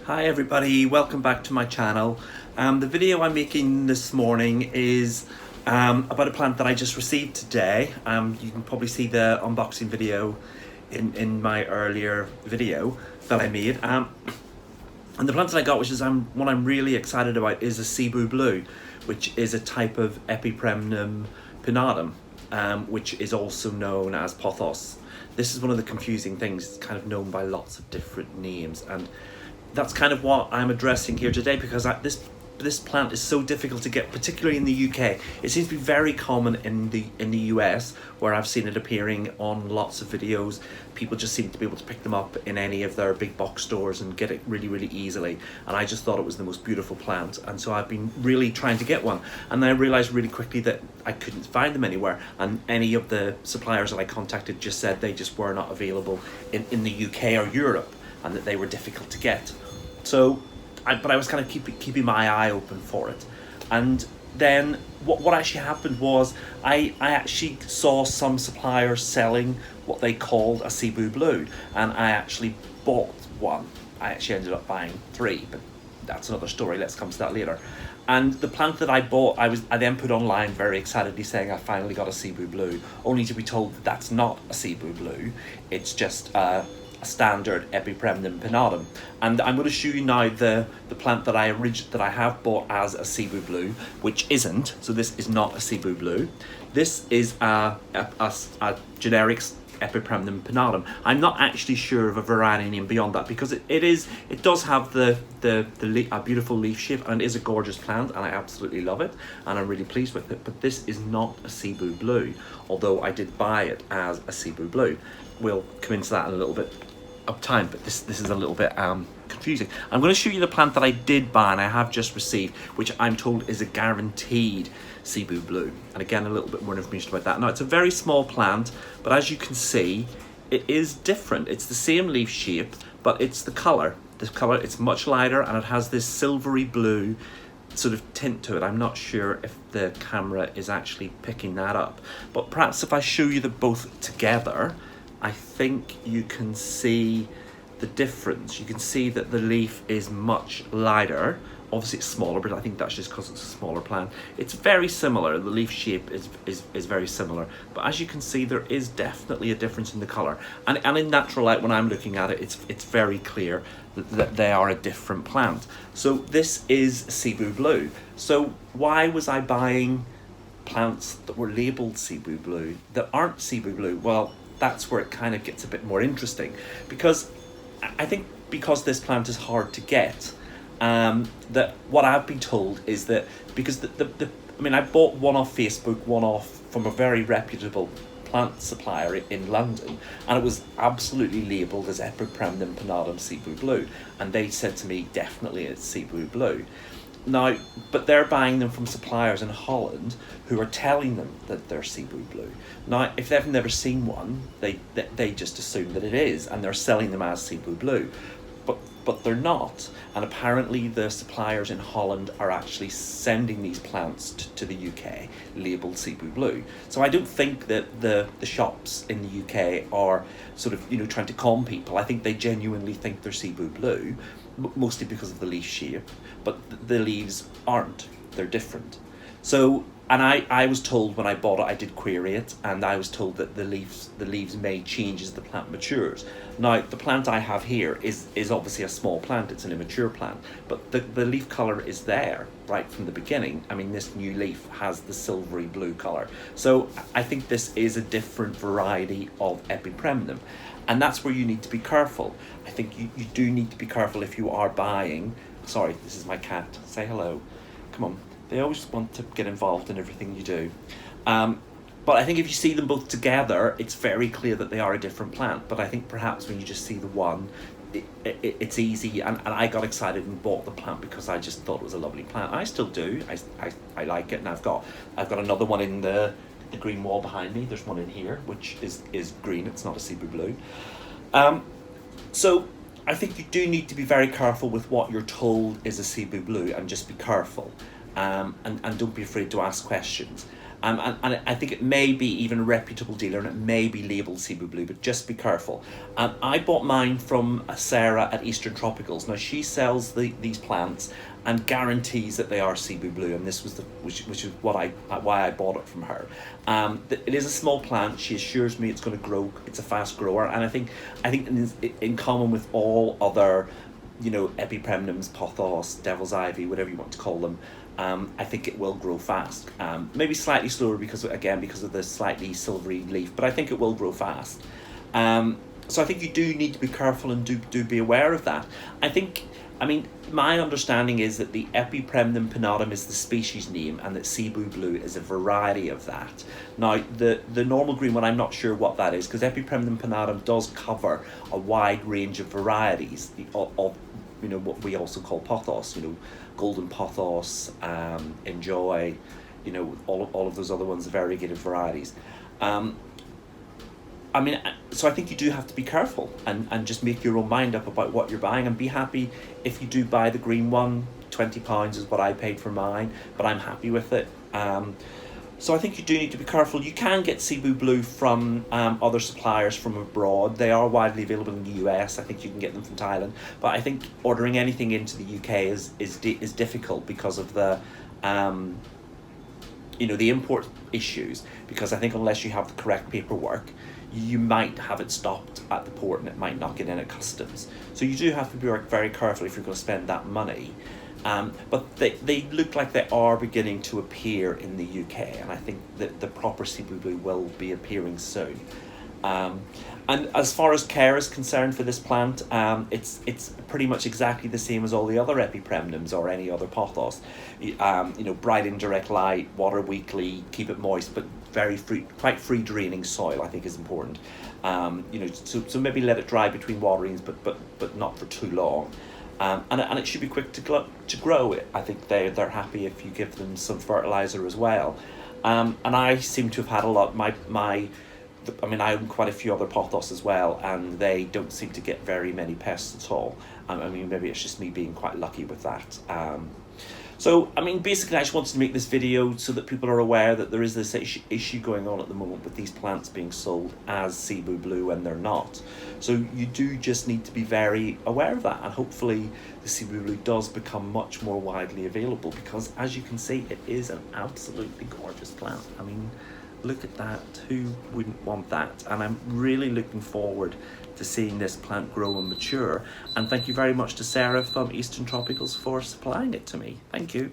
Hi everybody, welcome back to my channel. The video I'm making this morning is about a plant that I just received today. You can probably see the unboxing video in my earlier video that I made. And the plant that I got, which is what I'm really excited about, is a Cebu Blue, which is a type of Epipremnum Pinatum, which is also known as pothos. This is one of the confusing things. It's kind of known by lots of different names, and that's kind of what I'm addressing here today, because this plant is so difficult to get, particularly in the UK. It seems to be very common in the US, where I've seen it appearing on lots of videos. People just seem to be able to pick them up in any of their big box stores and get it really easily. And I just thought it was the most beautiful plant, and so I've been really trying to get one. And then I realized really quickly that I couldn't find them anywhere, and any of the suppliers that I contacted just said they just were not available in the UK or Europe, and that they were difficult to get. So but I was kind of keeping my eye open for it. And then what actually happened was I actually saw some suppliers selling what they called a Cebu Blue, and I actually bought one. I actually ended up buying 3, but that's another story. Let's come to that later. And the plant that I bought, I then put online very excitedly saying I finally got a Cebu Blue, only to be told that that's not a Cebu Blue. It's just a standard Epipremnum Pinatum. And I'm going to show you now the plant that I have bought as a Cebu Blue, which isn't. So this is not a Cebu Blue. This is a generic Epipremnum Pinatum. I'm not actually sure of a variety name beyond that, because it does have a beautiful leaf shape, and it is a gorgeous plant, and I absolutely love it, and I'm really pleased with it. But this is not a Cebu Blue, although I did buy it as a Cebu Blue. We'll come into that in a little bit of time, but this is a little bit confusing. I'm going to show you the plant that I did buy and I have just received, which I'm told is a guaranteed Cebu Blue. And again, a little bit more information about that. Now, it's a very small plant, but as you can see, it is different. It's the same leaf shape, but it's the color. The color, it's much lighter, and it has this silvery blue sort of tint to it. I'm not sure if the camera is actually picking that up, but perhaps if I show you them both together, I think you can see the difference. You can see that the leaf is much lighter. Obviously it's smaller, but I think that's just because it's a smaller plant. It's very similar. The leaf shape is very similar, but as you can see, there is definitely a difference in the color. And in natural light, when I'm looking at it, it's very clear that they are a different plant. So this is Cebu Blue. So why was I buying plants that were labeled Cebu Blue that aren't Cebu Blue? Well, that's where it kind of gets a bit more interesting, because I think because this plant is hard to get, that what I've been told is that because I mean, I bought one off Facebook, one off from a very reputable plant supplier in London, and it was absolutely labelled as Epipremnum Pinatum Cebu Blue, and they said to me definitely it's Cebu Blue. Now, but they're buying them from suppliers in Holland who are telling them that they're Cebu Blue. Now, if they've never seen one, they just assume that it is, and they're selling them as Cebu Blue. But they're not, and apparently the suppliers in Holland are actually sending these plants to the UK labelled Cebu Blue. So I don't think that the shops in the UK are sort of trying to con people. I think they genuinely think they're Cebu Blue, mostly because of the leaf shape, but the leaves aren't. They're different. So, and I was told when I bought it, I did query it, and I was told that the leaves may change as the plant matures. Now, the plant I have here is obviously a small plant. It's an immature plant, but the leaf color is there right from the beginning. I mean, this new leaf has the silvery blue color. So I think this is a different variety of Epipremnum, and that's where you need to be careful. I think you do need to be careful if you are buying. Sorry, this is my cat. Say hello. Come on. They always want to get involved in everything you do. But I think if you see them both together, it's very clear that they are a different plant. But I think perhaps when you just see the one, it's easy. And I got excited and bought the plant because I just thought it was a lovely plant. I still do. I like it. And I've got another one in the green wall behind me. There's one in here, which is green. It's not a Cebu Blue. So I think you do need to be very careful with what you're told is a Cebu Blue, and just be careful. And don't be afraid to ask questions. And I think it may be even a reputable dealer, and it may be labelled Cebu Blue, but just be careful. I bought mine from Sarah at Eastern Tropicals. Now she sells these plants and guarantees that they are Cebu Blue, and this was which is why I bought it from her. It is a small plant. She assures me it's going to grow. It's a fast grower, and I think in common with all other, Epipremnums, pothos, devil's ivy, whatever you want to call them, I think it will grow fast. Maybe slightly slower because of the slightly silvery leaf, but I think it will grow fast. So I think you do need to be careful and do be aware of that. My understanding is that the Epipremnum Pinatum is the species name, and that Cebu Blue is a variety of that. Now, the normal green one, I'm not sure what that is, because Epipremnum Pinatum does cover a wide range of varieties of what we also call pothos, golden pothos, enjoy, all of those other ones, variegated varieties. So I think you do have to be careful and just make your own mind up about what you're buying, and be happy if you do buy the green one. £20 is what I paid for mine, but I'm happy with it. So I think you do need to be careful. You can get Cebu Blue from other suppliers from abroad. They are widely available in the US. I think you can get them from Thailand, but I think ordering anything into the UK is difficult because of the the import issues, because I think unless you have the correct paperwork, you might have it stopped at the port and it might not get in at customs. So you do have to be very careful if you're going to spend that money. But they look like they are beginning to appear in the UK, and I think that the proper Cebu Blue will be appearing soon. And as far as care is concerned for this plant, it's pretty much exactly the same as all the other Epipremnums or any other pothos. Bright indirect light, water weekly, keep it moist, but quite free draining soil, I think, is important. So maybe let it dry between waterings, but not for too long. And it should be quick to grow. I think they're happy if you give them some fertilizer as well. And I seem to have had a lot. I own quite a few other pothos as well, and they don't seem to get very many pests at all. Maybe it's just me being quite lucky with that. Basically I just wanted to make this video so that people are aware that there is this issue going on at the moment with these plants being sold as Cebu Blue when they're not. So you do just need to be very aware of that, and hopefully the Cebu Blue does become much more widely available, because as you can see, it is an absolutely gorgeous plant. Look at that, who wouldn't want that? And I'm really looking forward to seeing this plant grow and mature. And thank you very much to Sarah from Eastern Tropicals for supplying it to me. Thank you.